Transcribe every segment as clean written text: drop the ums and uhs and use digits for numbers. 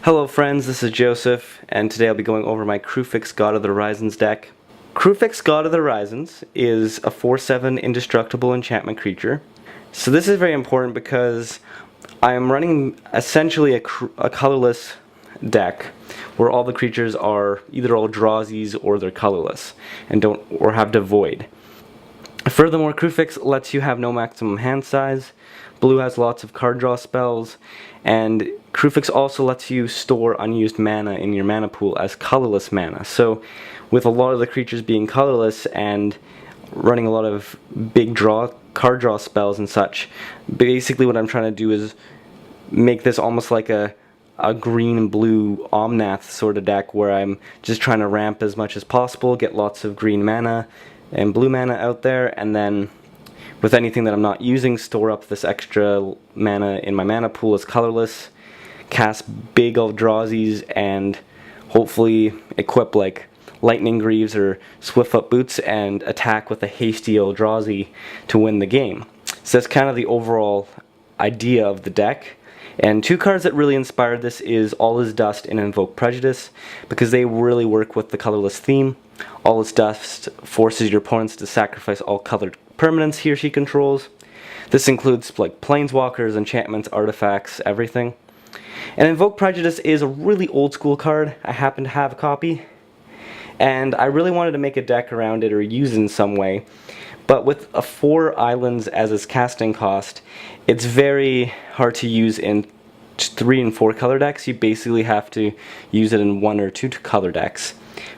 Hello friends, this is Joseph, and today I'll be going over my Kruphix God of the Horizons deck. Kruphix God of the Horizons is a 4/7 indestructible enchantment creature. So this is very important because I am running essentially a colorless deck where all the creatures are either Eldrazi's or they're colorless and have devoid. Furthermore, Kruphix lets you have no maximum hand size. Blue has lots of card draw spells, and Kruphix also lets you store unused mana in your mana pool as colorless mana. So with a lot of the creatures being colorless and running a lot of big card draw spells and such, basically what I'm trying to do is make this almost like a green and blue Omnath sort of deck where I'm just trying to ramp as much as possible, get lots of green mana and blue mana out there, and then with anything that I'm not using, store up this extra mana in my mana pool as colorless, cast big Eldrazi's, and hopefully equip like Lightning Greaves or Swiftfoot Boots and attack with a hasty Eldrazi to win the game. So that's kind of the overall idea of the deck. And two cards that really inspired this is All Is Dust and Invoke Prejudice, because they really work with the colorless theme. All Is Dust forces your opponents to sacrifice all colored permanents he or she controls. This includes like planeswalkers, enchantments, artifacts, everything. And Invoke Prejudice is a really old school card. I happen to have a copy, and I really wanted to make a deck around it or use it in some way. But with 4 islands as its casting cost, it's very hard to use in 3 and 4 color decks. You basically have to use it in 1 or 2 color decks.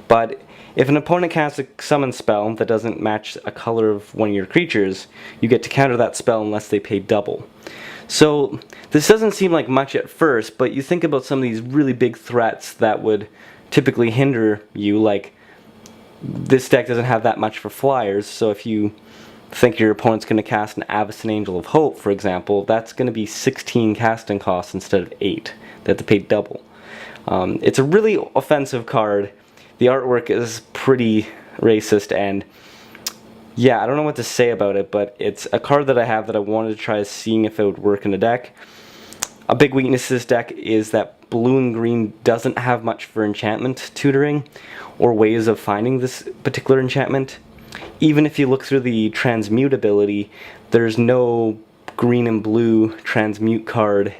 But if an opponent casts a summon spell that doesn't match a color of one of your creatures, you get to counter that spell unless they pay double. So this doesn't seem like much at first, but you think about some of these really big threats that would typically hinder you, like this deck doesn't have that much for flyers, so if you think your opponent's going to cast an Avacyn Angel of Hope, for example, that's going to be 16 casting costs instead of 8. They have to pay double. It's a really offensive card. The artwork is pretty racist, and yeah, I don't know what to say about it, but it's a card that I have that I wanted to try seeing if it would work in a deck. A big weakness to this deck is that blue and green doesn't have much for enchantment tutoring or ways of finding this particular enchantment. Even if you look through the transmute ability, there's no green and blue transmute card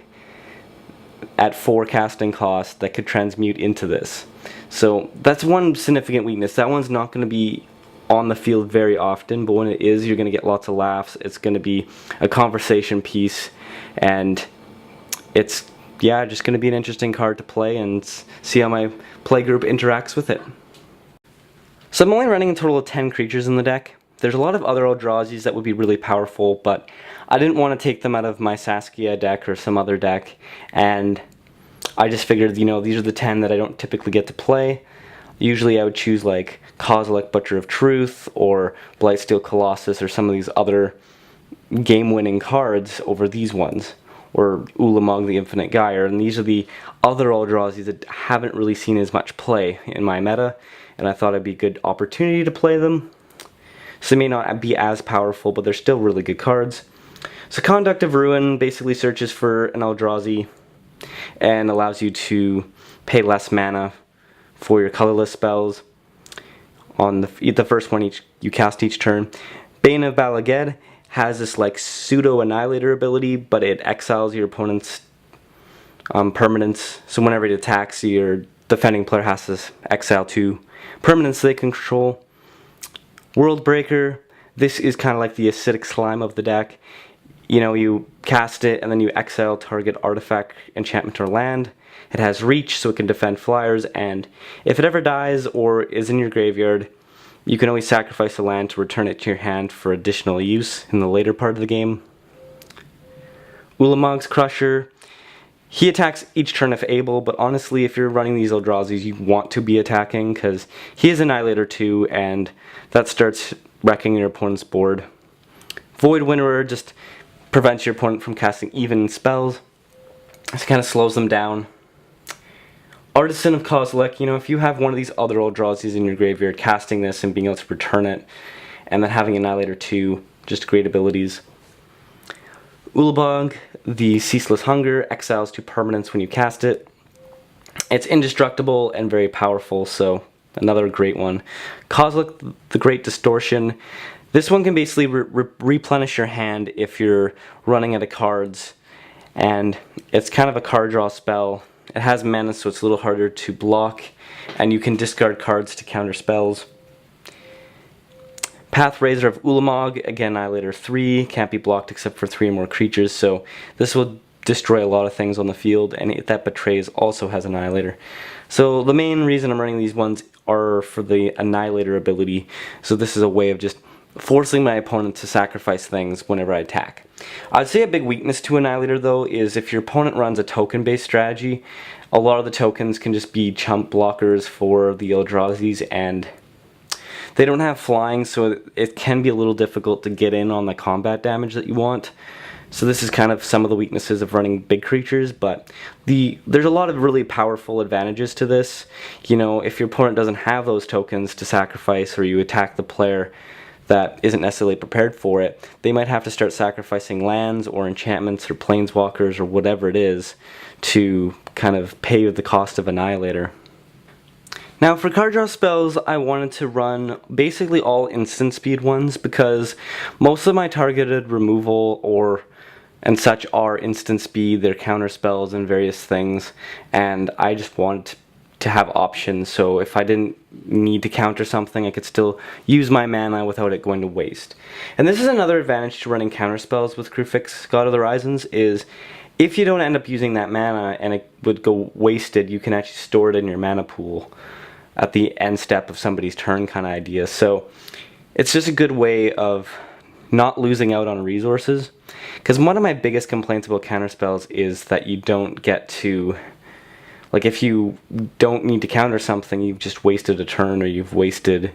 at 4 casting cost that could transmute into this. So that's one significant weakness. That one's not going to be on the field very often, but when it is, you're going to get lots of laughs. It's going to be a conversation piece, and it's just going to be an interesting card to play and see how my play group interacts with it. So I'm only running a total of 10 creatures in the deck. There's a lot of other Eldrazi's that would be really powerful, but I didn't want to take them out of my Saskia deck or some other deck, and I just figured, these are the 10 that I don't typically get to play. Usually I would choose like Kozilek, Butcher of Truth, or Blightsteel Colossus, or some of these other game-winning cards over these ones, or Ulamog the Infinite Gyre, and these are the other Eldrazi's that haven't really seen as much play in my meta, and I thought it'd be a good opportunity to play them. So they may not be as powerful, but they're still really good cards. So Conduct of Ruin basically searches for an Eldrazi and allows you to pay less mana for your colorless spells on the first one you cast each turn. Bane of Balaged has this like pseudo annihilator ability, but it exiles your opponent's permanents. So whenever it attacks, your defending player has to exile 2 permanents they control. Worldbreaker, this is kind of like the acidic slime of the deck. You cast it and then you exile target artifact, enchantment, or land. It has reach, so it can defend flyers, and if it ever dies or is in your graveyard, you can always sacrifice a land to return it to your hand for additional use in the later part of the game. Ulamog's Crusher, he attacks each turn if able, but honestly, if you're running these Eldrazi's, you want to be attacking, because he is Annihilator too, and that starts wrecking your opponent's board. Void Winnower just prevents your opponent from casting even spells. It kind of slows them down. Artisan of Kozilek, if you have one of these other Eldrazi's in your graveyard, casting this and being able to return it, and then having Annihilator 2, just great abilities. Ulamog, the Ceaseless Hunger, exiles 2 permanents when you cast it. It's indestructible and very powerful, so another great one. Kozilek the Great Distortion. This one can basically replenish your hand if you're running out of cards, and it's kind of a card draw spell. It has mana, so it's a little harder to block, and you can discard cards to counter spells. Pathrazor of Ulamog, again Annihilator 3, can't be blocked except for 3 or more creatures, so this will destroy a lot of things on the field, and If That Betrays also has Annihilator. So the main reason I'm running these ones are for the Annihilator ability, so this is a way of just forcing my opponent to sacrifice things whenever I attack. I'd say a big weakness to Annihilator though is if your opponent runs a token-based strategy, a lot of the tokens can just be chump blockers for the Eldrazi's, and they don't have flying, so it can be a little difficult to get in on the combat damage that you want. So this is kind of some of the weaknesses of running big creatures, but there's a lot of really powerful advantages to this. You know, if your opponent doesn't have those tokens to sacrifice, or you attack the player that isn't necessarily prepared for it, they might have to start sacrificing lands or enchantments or planeswalkers or whatever it is to kind of pay the cost of Annihilator. Now for card draw spells, I wanted to run basically all instant speed ones because most of my targeted removal and such are instant speed, they're counter spells and various things, and I just wanted to have options, so if I didn't need to counter something, I could still use my mana without it going to waste. And this is another advantage to running counter spells with Kruphix, God of the Horizons, is if you don't end up using that mana and it would go wasted, you can actually store it in your mana pool at the end step of somebody's turn kind of idea. So it's just a good way of not losing out on resources, because one of my biggest complaints about counterspells is that you don't get to, like, if you don't need to counter something, you've just wasted a turn or you've wasted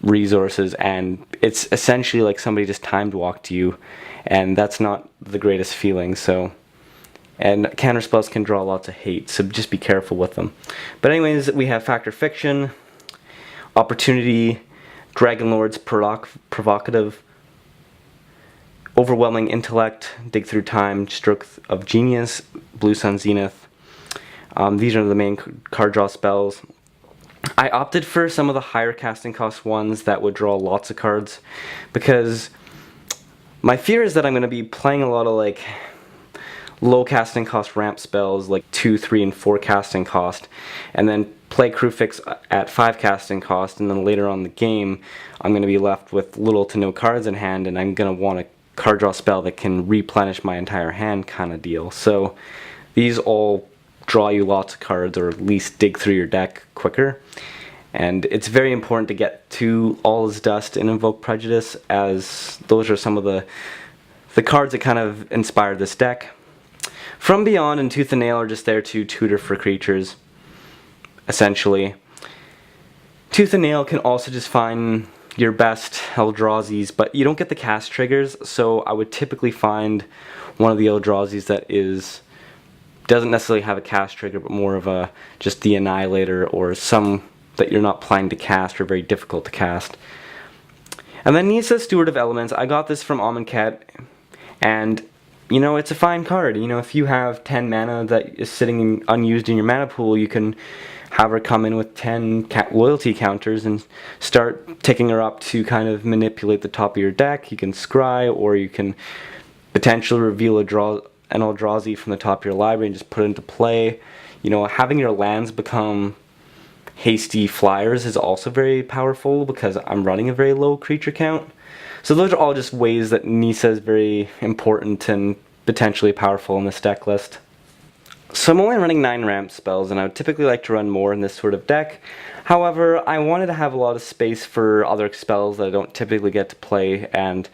resources, and it's essentially like somebody just timed walked you, and that's not the greatest feeling. So, and counterspells can draw lots of hate, so just be careful with them. But anyways, we have Fact or Fiction, Opportunity, Dragonlord's Provocative, Overwhelming Intellect, Dig Through Time, Stroke of Genius, Blue Sun Zenith. These are the main card draw spells. I opted for some of the higher casting cost ones that would draw lots of cards, because my fear is that I'm going to be playing a lot of like low casting cost ramp spells, like 2, 3, and 4 casting cost, and then play Kruphix at 5 casting cost, and then later on in the game I'm going to be left with little to no cards in hand, and I'm going to want a card draw spell that can replenish my entire hand kind of deal. So these all draw you lots of cards, or at least dig through your deck quicker, and it's very important to get to All Is Dust and Invoke Prejudice, as those are some of the cards that kind of inspired this deck. From Beyond and Tooth and Nail are just there to tutor for creatures, essentially. Tooth and Nail can also just find your best Eldrazi's, but you don't get the cast triggers, so I would typically find one of the Eldrazi's that doesn't necessarily have a cast trigger, but more of a just the Annihilator, or some that you're not planning to cast or very difficult to cast. And then Nissa, Steward of Elements. I got this from Amonkhet, and you know, it's a fine card. You know, if you have 10 mana that is sitting unused in your mana pool, you can have her come in with 10 loyalty counters and start ticking her up to kind of manipulate the top of your deck. You can scry, or you can potentially reveal an Eldrazi from the top of your library and just put it into play. You know, having your lands become hasty flyers is also very powerful, because I'm running a very low creature count. So those are all just ways that Nissa is very important and potentially powerful in this deck list. So I'm only running 9 ramp spells, and I would typically like to run more in this sort of deck. However, I wanted to have a lot of space for other spells that I don't typically get to play, and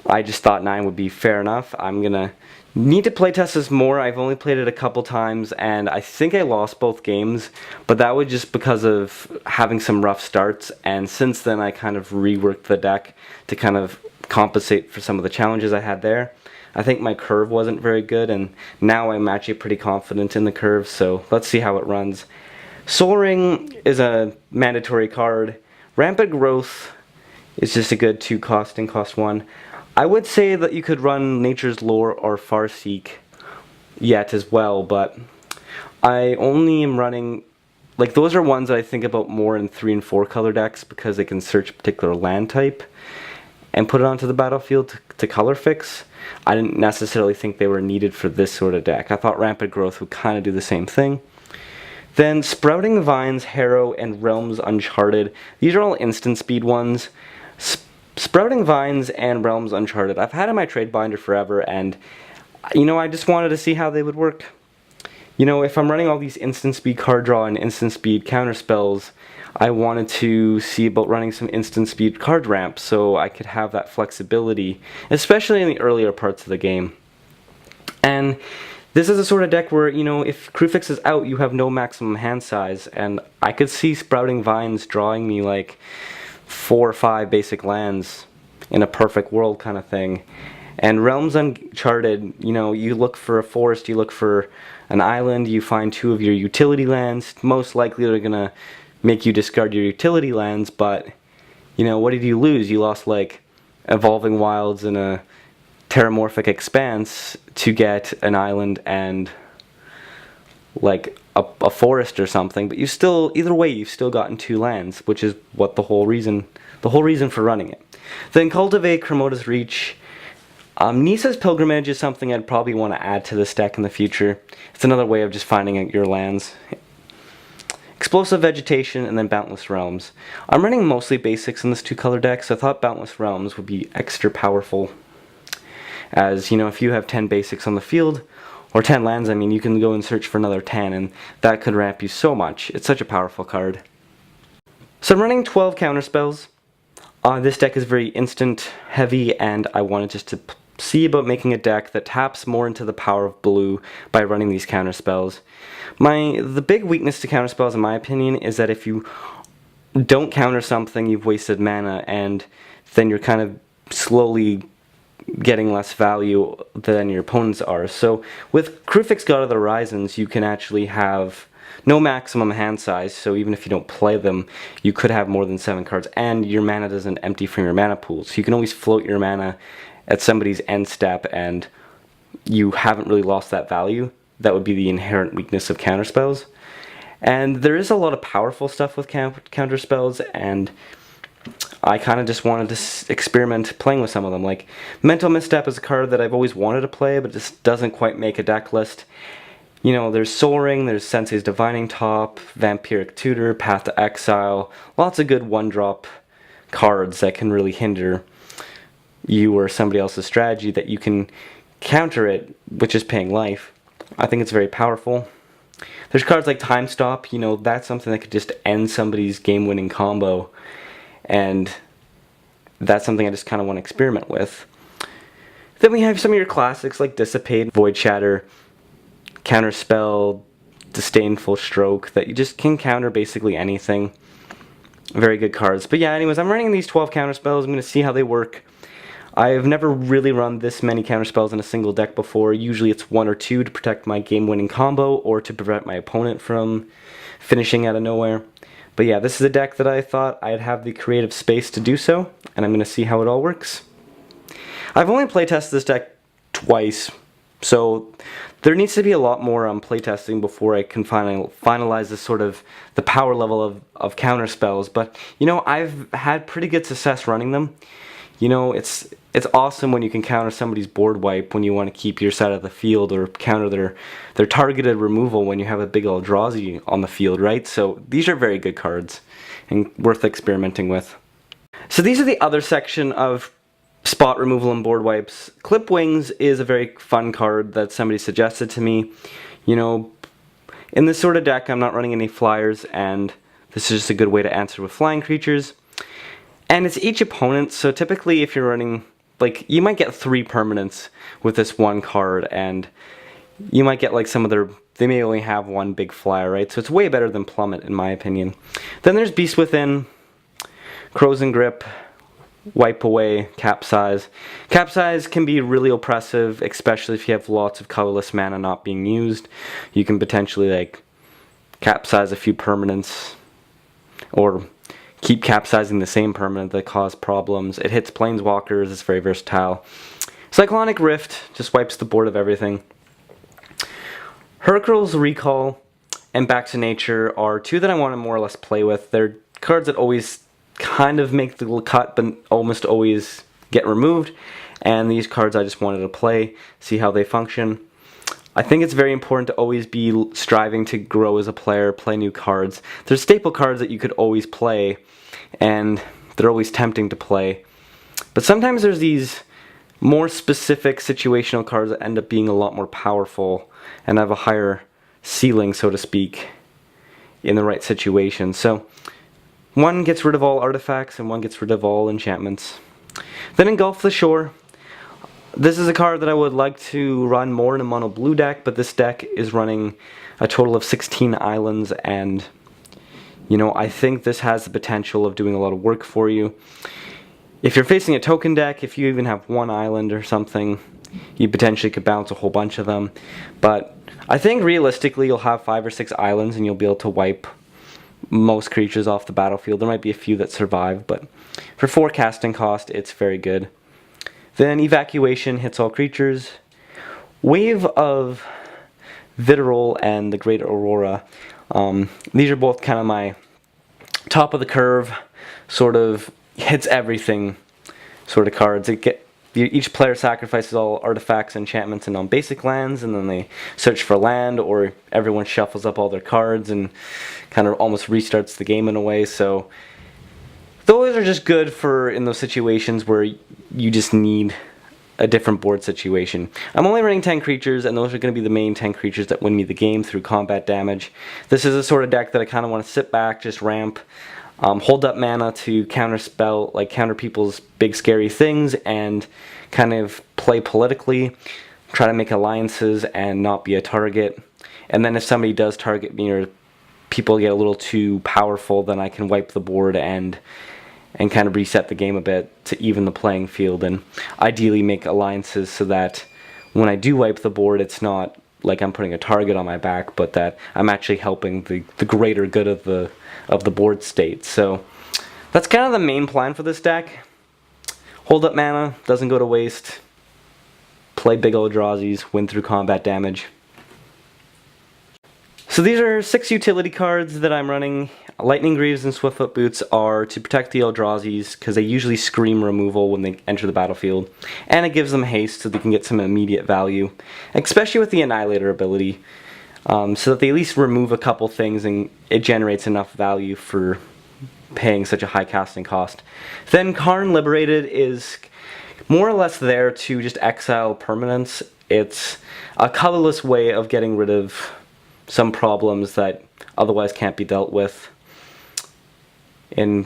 I just thought 9 would be fair enough. I'm gonna need to playtest this more. I've only played it a couple times, and I think I lost both games, but that was just because of having some rough starts, and since then I kind of reworked the deck to kind of compensate for some of the challenges I had there. I think my curve wasn't very good, and now I'm actually pretty confident in the curve, so let's see how it runs. Soul Ring is a mandatory card. Rampant Growth is just a good 2 cost and cost 1. I would say that you could run Nature's Lore or Farseek yet as well, but I only am running, like those are ones that I think about more in 3 and 4 color decks because they can search a particular land type and put it onto the battlefield to color fix. I didn't necessarily think they were needed for this sort of deck. I thought Rampant Growth would kind of do the same thing. Then Sprouting Vines, Harrow, and Realms Uncharted. These are all instant speed ones. Sprouting Vines and Realms Uncharted, I've had in my trade binder forever, and you know, I just wanted to see how they would work. You know, if I'm running all these instant speed card draw and instant speed counter spells, I wanted to see about running some instant speed card ramps so I could have that flexibility, especially in the earlier parts of the game. And this is a sort of deck where, you know, if Kruphix is out, you have no maximum hand size, and I could see Sprouting Vines drawing me like 4 or 5 basic lands in a perfect world kind of thing. And Realms Uncharted, you know, you look for a forest, you look for an island, you find 2 of your utility lands. Most likely they're gonna make you discard your utility lands, but, you know, what did you lose? You lost like Evolving Wilds and a Terramorphic Expanse to get an island and like a forest or something, but you still, either way, you've still gotten 2 lands, which is what the whole reason for running it. Then Cultivate, Cremota's Reach. Nisa's Pilgrimage is something I'd probably want to add to this deck in the future. It's another way of just finding out your lands. Explosive Vegetation, and then Boundless Realms. I'm running mostly basics in this 2-color deck, so I thought Boundless Realms would be extra powerful. As, you know, if you have 10 basics on the field, or 10 lands, I mean, you can go and search for another 10, and that could ramp you so much. It's such a powerful card. So I'm running 12 counterspells. This deck is very instant heavy, and I wanted just to see about making a deck that taps more into the power of blue by running these counterspells. The big weakness to counterspells, in my opinion, is that if you don't counter something, you've wasted mana, and then you're kind of slowly getting less value than your opponents are. So with Kruphix, God of the Horizons, you can actually have no maximum hand size, so even if you don't play them, you could have more than 7 cards, and your mana doesn't empty from your mana pool. So you can always float your mana at somebody's end step, and you haven't really lost that value. That would be the inherent weakness of counterspells. And there is a lot of powerful stuff with counterspells, and I kind of just wanted to experiment playing with some of them. Like, Mental Misstep is a card that I've always wanted to play, but just doesn't quite make a deck list. You know, there's Soaring, there's Sensei's Divining Top, Vampiric Tutor, Path to Exile, lots of good 1-drop cards that can really hinder you or somebody else's strategy that you can counter it with just paying life. I think it's very powerful. There's cards like Time Stop, you know, that's something that could just end somebody's game-winning combo, and that's something I just kind of want to experiment with. Then we have some of your classics like Dissipate, Void Shatter, Counterspell, Disdainful Stroke, that you just can counter basically anything. Very good cards. But yeah, anyways, I'm running these 12 counterspells. I'm going to see how they work. I've never really run this many counterspells in a single deck before. Usually it's 1 or 2 to protect my game-winning combo or to prevent my opponent from finishing out of nowhere. But yeah, this is a deck that I thought I'd have the creative space to do so, and I'm going to see how it all works. I've only playtested this deck twice, so there needs to be a lot more playtesting before I can finalize this sort of the power level of counterspells. But you know, I've had pretty good success running them. You know, it's awesome when you can counter somebody's board wipe when you want to keep your side of the field, or counter their targeted removal when you have a big Eldrazi on the field, right? So these are very good cards and worth experimenting with. So these are the other section of spot removal and board wipes. Clip Wings is a very fun card that somebody suggested to me. You know, in this sort of deck I'm not running any flyers, and this is just a good way to answer with flying creatures. And it's each opponent, so typically if you're running, like, you might get 3 permanents with this one card, and you might get like some of they may only have 1 big flyer, right? So it's way better than Plummet in my opinion. Then there's Beast Within, Crows and Grip, Wipe Away, Capsize. Capsize can be really oppressive, especially if you have lots of colorless mana not being used. You can potentially like capsize a few permanents, or keep capsizing the same permanent that cause problems. It hits planeswalkers, it's very versatile. Cyclonic Rift just wipes the board of everything. Hurkryl's Recall and Back to Nature are two that I want to more or less play with. They're cards that always kind of make the cut, but almost always get removed. And these cards I just wanted to play, see how they function. I think it's very important to always be striving to grow as a player, play new cards. There's staple cards that you could always play, and they're always tempting to play. But sometimes there's these more specific situational cards that end up being a lot more powerful and have a higher ceiling, so to speak, in the right situation. So one gets rid of all artifacts and one gets rid of all enchantments. Then Engulf the Shore. This is a card that I would like to run more in a mono blue deck, but this deck is running a total of 16 islands, and you know, I think this has the potential of doing a lot of work for you. If you're facing a token deck, if you even have one island or something, you potentially could bounce a whole bunch of them. But I think realistically you'll have 5 or 6 islands and you'll be able to wipe most creatures off the battlefield. There might be a few that survive, but for 4 casting cost, it's very good. Then Evacuation hits all creatures. Wave of Vitriol and the Great Aurora. These are both kind of my top of the curve, sort of hits everything sort of cards. Each player sacrifices all artifacts, enchantments, and non-basic lands, and then they search for land, or everyone shuffles up all their cards and kind of almost restarts the game in a way. So those are just good for in those situations where you just need a different board situation. I'm only running 10 creatures, and those are going to be the main 10 creatures that win me the game through combat damage. This is a sort of deck that I kind of want to sit back, just ramp, hold up mana to counterspell, like counter people's big scary things, and kind of play politically, try to make alliances and not be a target. And then if somebody does target me or people get a little too powerful, then I can wipe the board and kind of reset the game a bit to even the playing field, and ideally make alliances so that when I do wipe the board, it's not like I'm putting a target on my back, but that I'm actually helping the greater good of the board state. So that's kind of the main plan for this deck. Hold up mana, doesn't go to waste. Play big Eldrazi's, win through combat damage. So these are 6 utility cards that I'm running. Lightning Greaves and Swiftfoot Boots are to protect the Eldrazi's, because they usually scream removal when they enter the battlefield. And it gives them haste so they can get some immediate value, especially with the Annihilator ability, so that they at least remove a couple things and it generates enough value for paying such a high casting cost. Then Karn Liberated is more or less there to just exile permanents. It's a colorless way of getting rid of some problems that otherwise can't be dealt with. In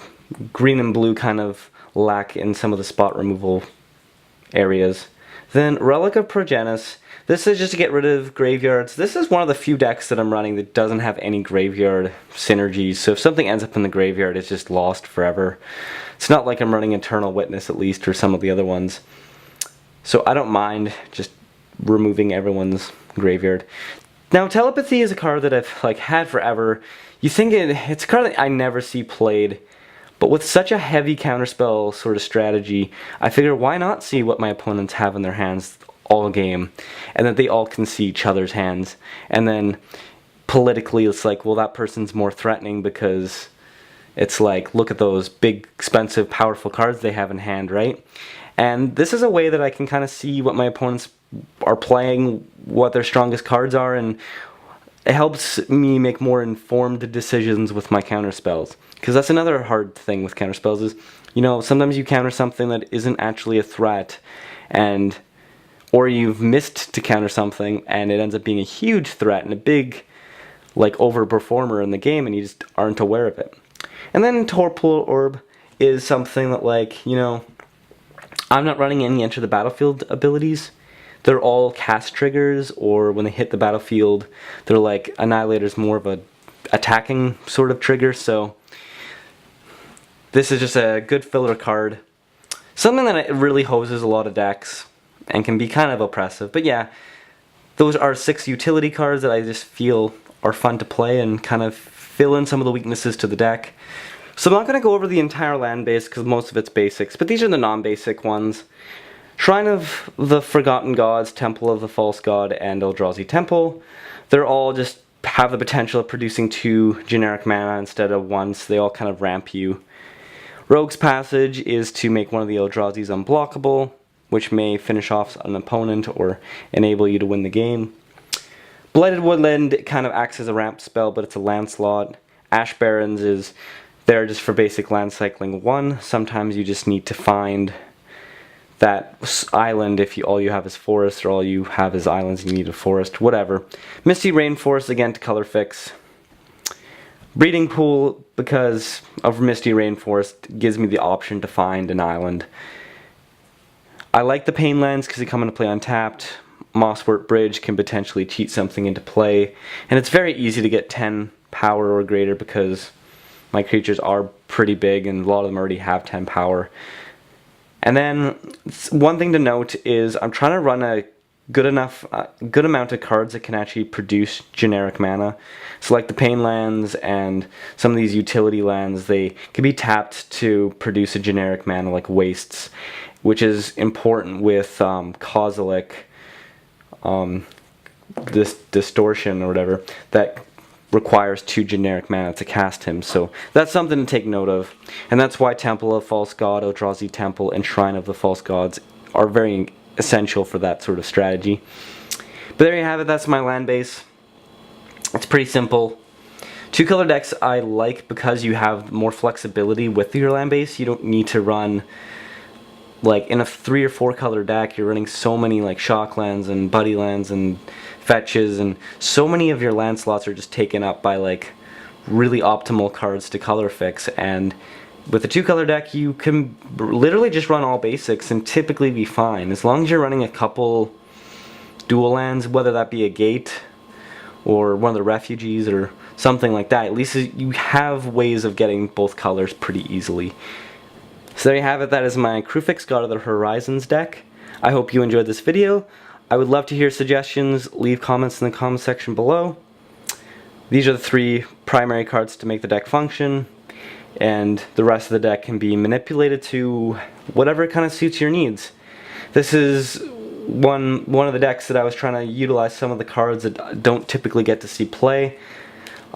green and blue kind of lack in some of the spot removal areas. Then Relic of Progenis. This is just to get rid of graveyards. This is one of the few decks that I'm running that doesn't have any graveyard synergies. So if something ends up in the graveyard, it's just lost forever. It's not like I'm running Eternal Witness at least, or some of the other ones. So I don't mind just removing everyone's graveyard. Now, Telepathy is a card that I've had forever. You think it's a card that I never see played, but with such a heavy counterspell sort of strategy, I figure why not see what my opponents have in their hands all game, and that they all can see each other's hands. And then politically, it's like, well, that person's more threatening because it's like, look at those big, expensive, powerful cards they have in hand, right? And this is a way that I can kind of see what my opponents are playing, what their strongest cards are, and it helps me make more informed decisions with my counterspells. Because that's another hard thing with counterspells is, you know, sometimes you counter something that isn't actually a threat, or you've missed to counter something and it ends up being a huge threat and a big, like, overperformer in the game, and you just aren't aware of it. And then Torpor Orb is something that, like, you know, I'm not running any Enter the Battlefield abilities. They're all cast triggers, or when they hit the battlefield, they're like, Annihilator's more of a attacking sort of trigger, so this is just a good filler card. Something that really hoses a lot of decks and can be kind of oppressive. But yeah, those are 6 utility cards that I just feel are fun to play and kind of fill in some of the weaknesses to the deck. So I'm not going to go over the entire land base because most of it's basics, but these are the non-basic ones. Shrine of the Forgotten Gods, Temple of the False God, and Eldrazi Temple. They're all just have the potential of producing 2 generic mana instead of 1, so they all kind of ramp you. Rogue's Passage is to make one of the Eldrazi's unblockable, which may finish off an opponent or enable you to win the game. Blighted Woodland kind of acts as a ramp spell, but it's a land slot. Ash Barrens is there just for basic land cycling 1. Sometimes you just need to find that island if all you have is forest, or all you have is islands and you need a forest, whatever. Misty Rainforest, again, to color fix. Breeding Pool, because of Misty Rainforest, gives me the option to find an island. I like the Pain Lands because they come into play untapped. Mosswort Bridge can potentially cheat something into play, and it's very easy to get 10 power or greater because my creatures are pretty big and a lot of them already have 10 power. And then one thing to note is I'm trying to run a good amount of cards that can actually produce generic mana. So like the Pain Lands and some of these utility lands, they can be tapped to produce a generic mana like Wastes, which is important with Kozilek, this Distortion or whatever, that requires 2 generic mana to cast him, so that's something to take note of. And that's why Temple of False God, Eldrazi Temple, and Shrine of the False Gods are very essential for that sort of strategy. But there you have it, that's my land base. It's pretty simple. 2-color decks I like because you have more flexibility with your land base. You don't need to run, like in a 3 or 4 color deck, you're running so many like shock lands and buddy lands and fetches, and so many of your land slots are just taken up by like really optimal cards to color fix. And with a 2-color deck you can literally just run all basics and typically be fine, as long as you're running a couple dual lands, whether that be a gate or one of the refugees or something like that. At least you have ways of getting both colors pretty easily. So there you have it, that is my Kruphix God of the Horizons deck. I hope you enjoyed this video. I would love to hear suggestions. Leave comments in the comment section below. These are the 3 primary cards to make the deck function, and the rest of the deck can be manipulated to whatever kind of suits your needs. This is one of the decks that I was trying to utilize some of the cards that don't typically get to see play.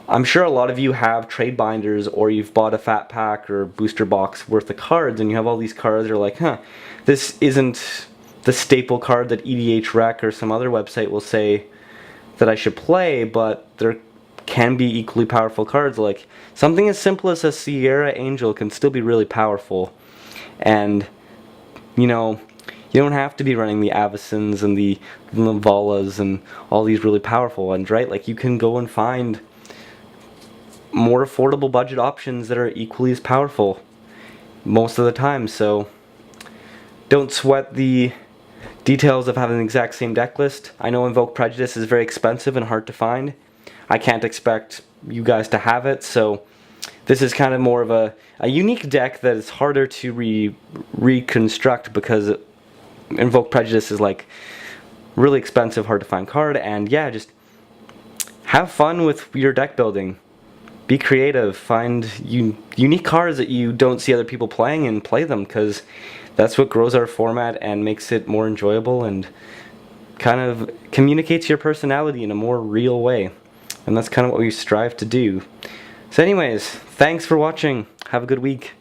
I'm sure a lot of you have trade binders, or you've bought a fat pack or booster box worth of cards and you have all these cards, you're like, huh, this isn't the staple card that EDH Rec or some other website will say that I should play, but there can be equally powerful cards. Like something as simple as a Sierra Angel can still be really powerful. And you know, you don't have to be running the Avacins and the Lavalas and all these really powerful ones, right? Like you can go and find more affordable budget options that are equally as powerful most of the time. So don't sweat the details of having the exact same deck list. I know Invoke Prejudice is very expensive and hard to find. I can't expect you guys to have it, so this is kind of more of a unique deck that is harder to reconstruct because Invoke Prejudice is like really expensive, hard to find card. And yeah, just have fun with your deck building. Be creative, find unique cards that you don't see other people playing and play them, because that's what grows our format and makes it more enjoyable and kind of communicates your personality in a more real way. And that's kind of what we strive to do. So anyways, thanks for watching. Have a good week.